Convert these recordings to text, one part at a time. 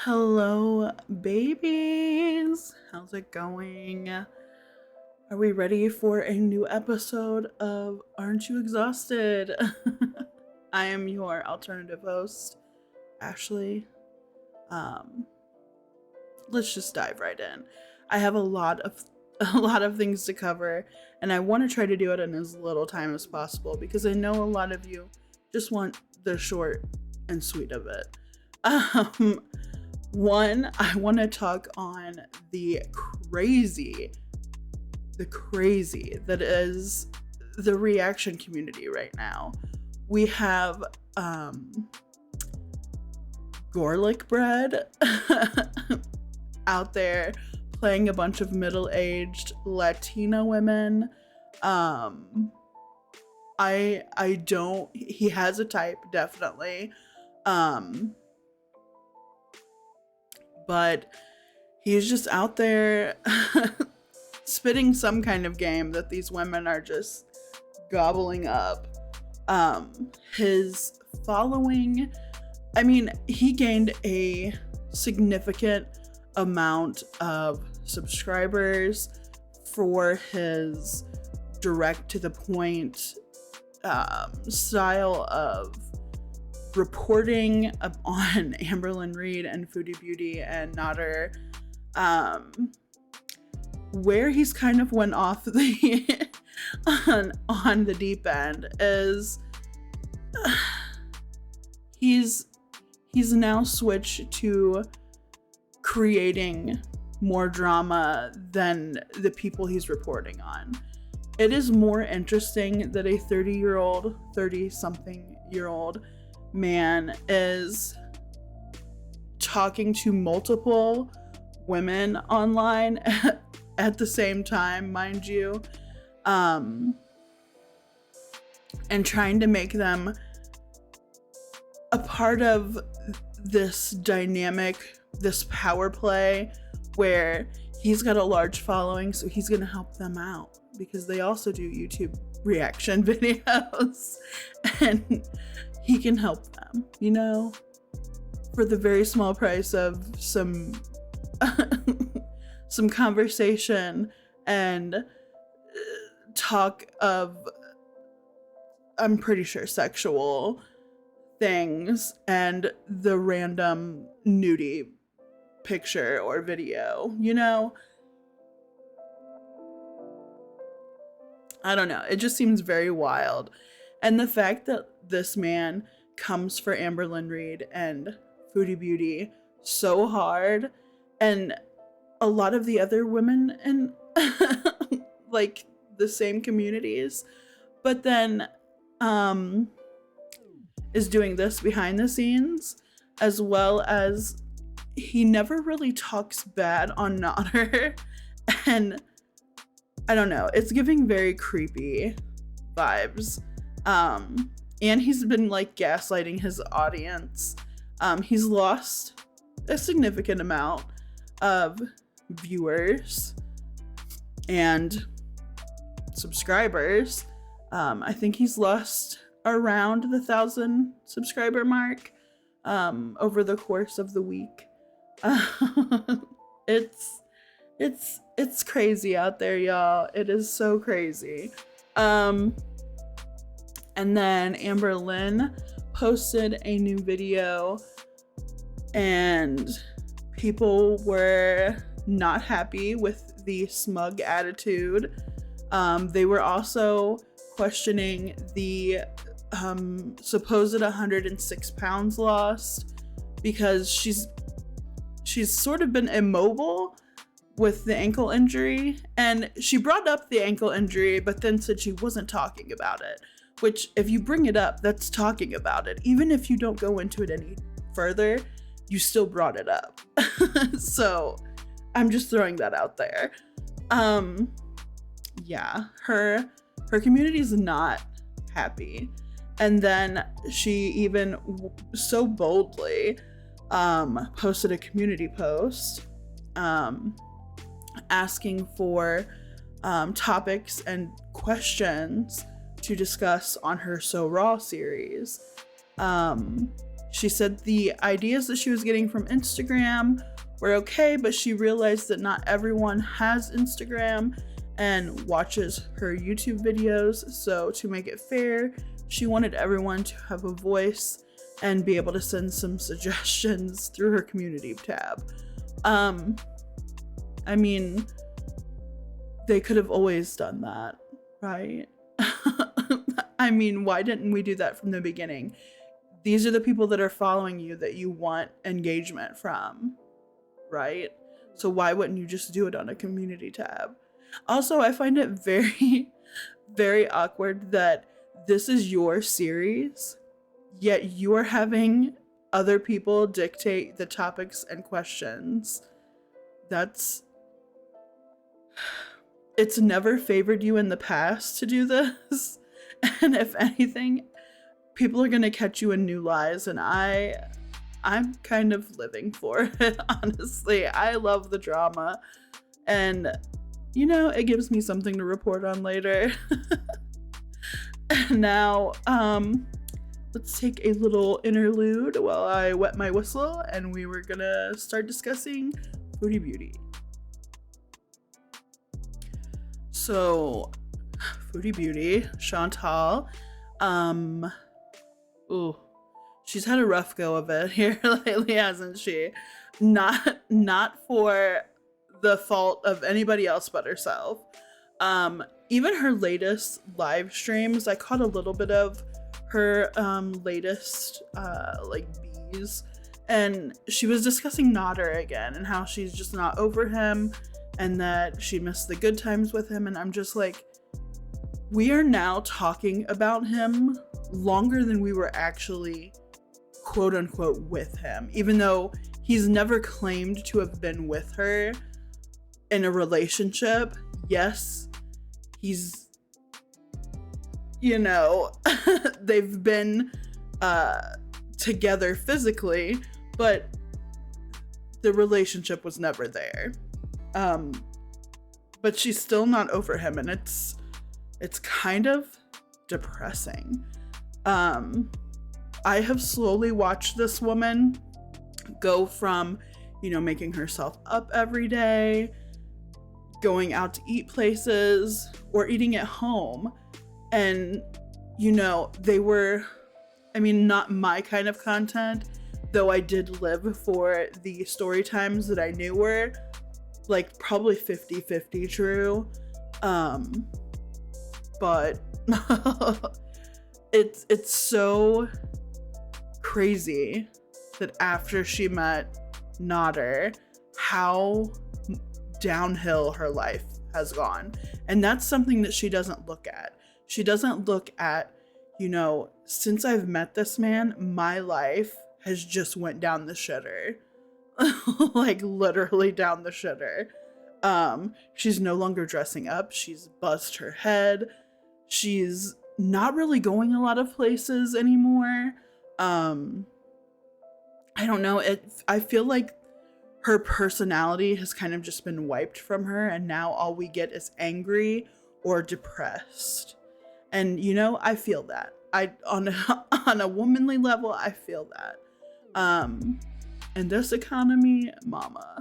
Hello, babies. How's it going? Are we ready for a new episode of Aren't You Exhausted? I am your alternative host, Ashley. Um, let's just dive right in. I have a lot of things to cover, and I want to try to do it in as little time as possible because I know a lot of you just want the short and sweet of it. One, I want to talk on the crazy that is the reaction community right now. We have Gorlic bread out there playing a bunch of middle-aged Latina women. He has a type, definitely. But he's just out there spitting some kind of game that these women are just gobbling up. His following, he gained a significant amount of subscribers for his direct to the point style of reporting on Amberlynn Reid and Foodie Beauty and Nader, where he's kind of went off the on the deep end is he's now switched to creating more drama than the people he's reporting on. It is more interesting that a 30-something-year-old man is talking to multiple women online at the same time, mind you, and trying to make them a part of this dynamic, this power play where he's got a large following, so he's gonna help them out because they also do YouTube reaction videos and he can help them, for the very small price of some some conversation and talk of, I'm pretty sure, sexual things and the random nudie picture or video, I don't know. It just seems very wild. And the fact that this man comes for Amberlynn Reid and Foodie Beauty so hard, and a lot of the other women in like the same communities, but then is doing this behind the scenes, as well as he never really talks bad on Nader, and I don't know, it's giving very creepy vibes. And he's been gaslighting his audience. He's lost a significant amount of viewers and subscribers. I think he's lost around the 1,000 subscriber mark over the course of the week. It's crazy out there, y'all. It is so crazy. And then Amberlynn posted a new video and people were not happy with the smug attitude. They were also questioning the supposed 106 pounds lost because she's sort of been immobile with the ankle injury, and she brought up the ankle injury but then said she wasn't talking about it, which if you bring it up, that's talking about it. Even if you don't go into it any further, you still brought it up. So I'm just throwing that out there. Yeah, her community is not happy. And then she even so boldly posted a community post asking for topics and questions to discuss on her So Raw series. She said the ideas that she was getting from Instagram were okay, but she realized that not everyone has Instagram and watches her YouTube videos. So to make it fair, she wanted everyone to have a voice and be able to send some suggestions through her community tab. I mean, they could have always done that, right? I mean, why didn't we do that from the beginning? These are the people that are following you that you want engagement from, right? So why wouldn't you just do it on a community tab? Also, I find it very, very awkward that this is your series, yet you are having other people dictate the topics and questions. It's never favored you in the past to do this. And if anything, people are gonna catch you in new lies, and I'm kind of living for it, honestly. I love the drama, and you know, it gives me something to report on later. Now, let's take a little interlude while I wet my whistle, and we were gonna start discussing Foodie Beauty. So, Foodie Beauty, Chantal, she's had a rough go of it here lately, hasn't she? Not for the fault of anybody else but herself. Even her latest live streams, I caught a little bit of her latest like bees, and she was discussing Nodder again and how she's just not over him and that she missed the good times with him. And I'm just like, we are now talking about him longer than we were actually quote unquote with him, even though he's never claimed to have been with her in a relationship. Yes, he's, you know, they've been together physically, but the relationship was never there. But she's still not over him, and it's kind of depressing. I have slowly watched this woman go from, you know, making herself up every day, going out to eat places, or eating at home. And, you know, they were, I mean, not my kind of content, though I did live for the story times that I knew were like probably 50-50 true. But it's so crazy that after she met Nodder, how downhill her life has gone. And that's something that she doesn't look at. She doesn't look at, you know, since I've met this man, my life has just went down the shitter. Like literally down the shitter. She's no longer dressing up. She's buzzed her head. She's not really going a lot of places anymore. I don't know. I feel like her personality has kind of just been wiped from her, and now all we get is angry or depressed. And you know, I feel that. On a womanly level, I feel that. In this economy, mama,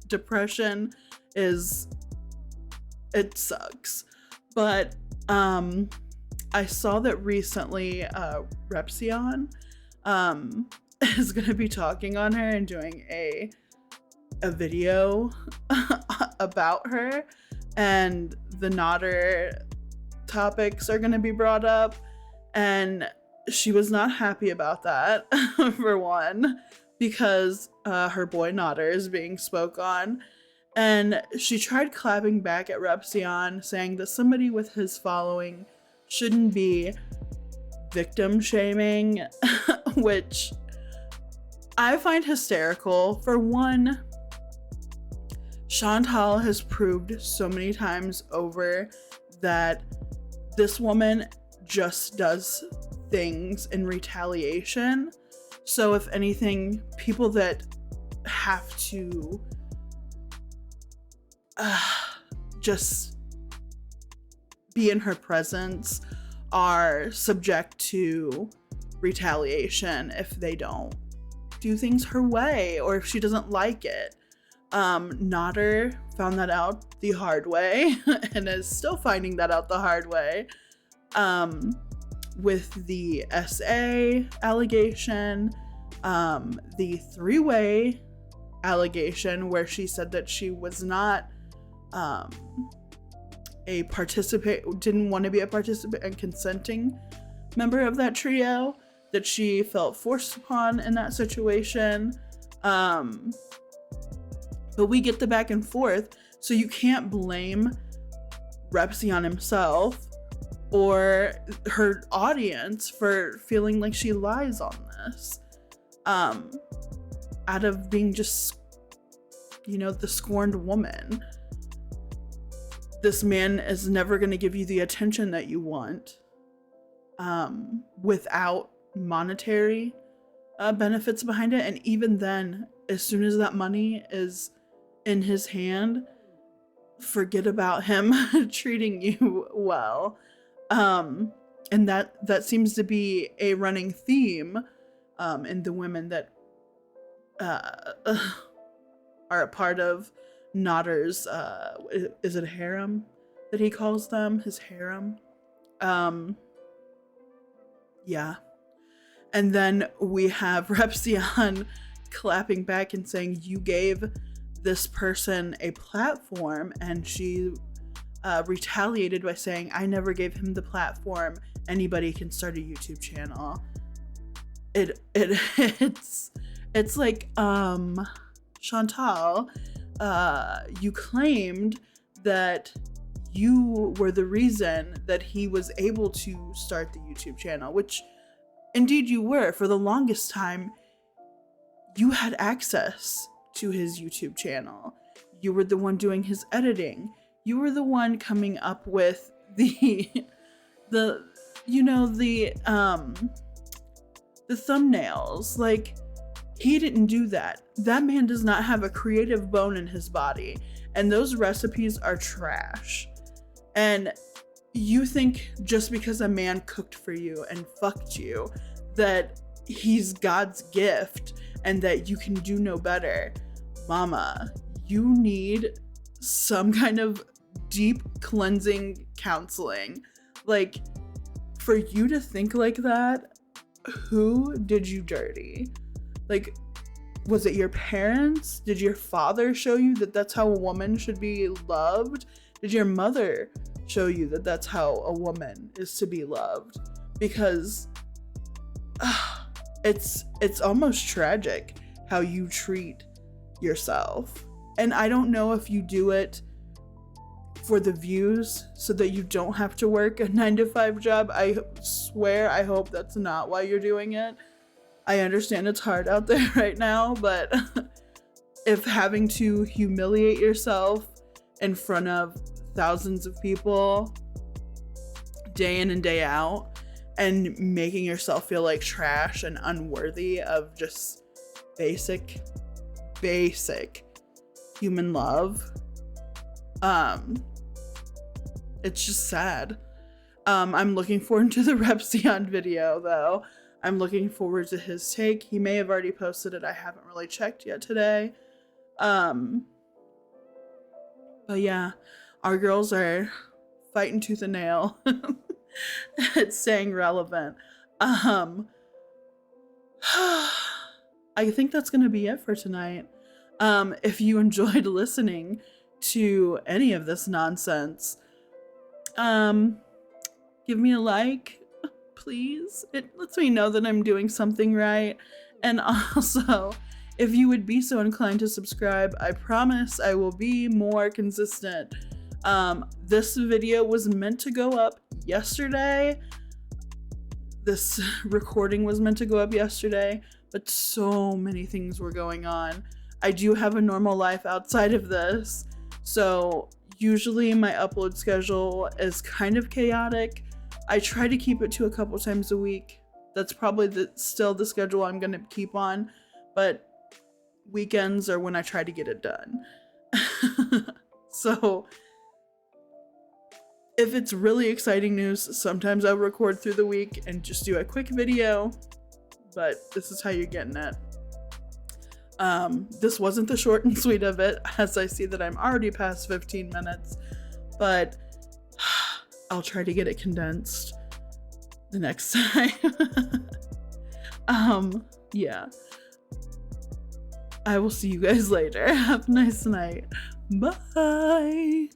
depression it sucks. But I saw that recently Repzion is gonna be talking on her and doing a video about her, and the Nodder topics are gonna be brought up, and she was not happy about that. For one, because her boy Nodder is being spoke on, and she tried clapping back at Repzion, saying that somebody with his following shouldn't be victim shaming, which I find hysterical. For one, Chantal has proved so many times over that this woman just does things in retaliation. So if anything, people that have to just be in her presence are subject to retaliation if they don't do things her way or if she doesn't like it. Nodder found that out the hard way and is still finding that out the hard way with the SA allegation, the three-way allegation where she said that she was not didn't want to be a participant and consenting member of that trio, that she felt forced upon in that situation. But we get the back and forth, so you can't blame Repzion himself or her audience for feeling like she lies on this. Out of being just, the scorned woman. This man is never going to give you the attention that you want without monetary benefits behind it. And even then, as soon as that money is in his hand, forget about him treating you well. And that seems to be a running theme in the women that are a part of Nodder's, is it harem that he calls them? His harem. Yeah. And then we have Repzion clapping back and saying, you gave this person a platform, and she retaliated by saying, I never gave him the platform. Anybody can start a YouTube channel. It's like, Chantal, you claimed that you were the reason that he was able to start the YouTube channel, which indeed you were. For the longest time, you had access to his YouTube channel. You were the one doing his editing. You were the one coming up with the thumbnails. Like, he didn't do that. That man does not have a creative bone in his body, and those recipes are trash. And you think just because a man cooked for you and fucked you that he's God's gift and that you can do no better. Mama, you need some kind of deep cleansing counseling. Like, for you to think like that, who did you dirty? Like, was it your parents? Did your father show you that that's how a woman should be loved? Did your mother show you that that's how a woman is to be loved? Because it's almost tragic how you treat yourself. And I don't know if you do it for the views so that you don't have to work a 9-to-5 job. I swear, I hope that's not why you're doing it. I understand it's hard out there right now, but if having to humiliate yourself in front of thousands of people day in and day out and making yourself feel like trash and unworthy of just basic human love, it's just sad. I'm looking forward to the Repzion video though. I'm looking forward to his take. He may have already posted it. I haven't really checked yet today. But yeah, our girls are fighting tooth and nail. It's staying relevant. I think that's going to be it for tonight. If you enjoyed listening to any of this nonsense, give me a like. Please. It lets me know that I'm doing something right. And also, if you would be so inclined to subscribe, I promise I will be more consistent. This video was meant to go up yesterday. This recording was meant to go up yesterday, but so many things were going on. I do have a normal life outside of this, so usually my upload schedule is kind of chaotic. I try to keep it to a couple times a week. That's probably still the schedule I'm going to keep on, but weekends are when I try to get it done. So If it's really exciting news, sometimes I'll record through the week and just do a quick video, but this is how you're getting it. This wasn't the short and sweet of it, as I see that I'm already past 15 minutes, but I'll try to get it condensed the next time. Yeah. I will see you guys later. Have a nice night. Bye.